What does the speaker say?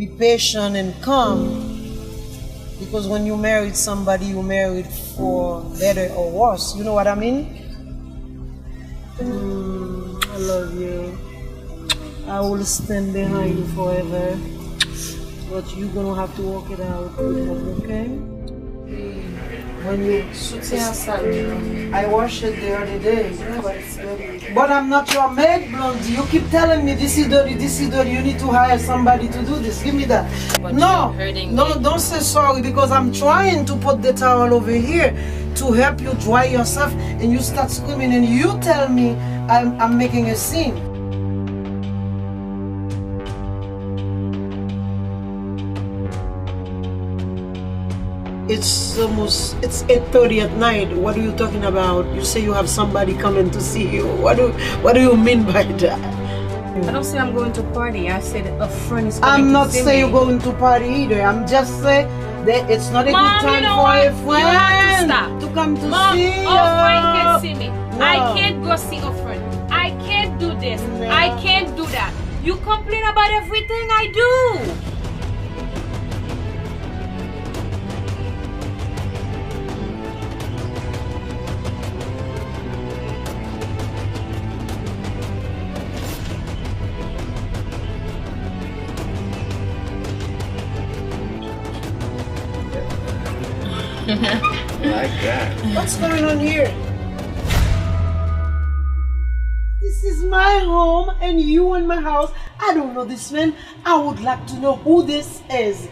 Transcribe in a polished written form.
be patient and calm. Because when you married somebody, you married for better or worse. You know what I mean? I love you. I will stand behind you forever. But you're gonna have to work it out with him, okay? When you I washed it the other day. But I'm not your maid, Blondie. You keep telling me this is dirty, this is dirty. You need to hire somebody to do this. Give me that. But no, no, don't say sorry because I'm trying to put the towel over here to help you dry yourself, and you start screaming and you tell me I'm making a scene. It's 8:30 at night. What are you talking about? You say you have somebody coming to see you. What do you mean by that? I don't say I'm going to party. I said a friend is coming I'm to not see saying me. you're going to party either. I'm just saying that it's not a Mom, good time you know for what? a You have to friend stop. to come to Mom, see you. our friend can see me. No. I can't go see a friend. I can't do this. No. I can't do that. You complain about everything I do. Like that. What's going on here? This is my home and you in my house. I don't know this man. I would like to know who this is.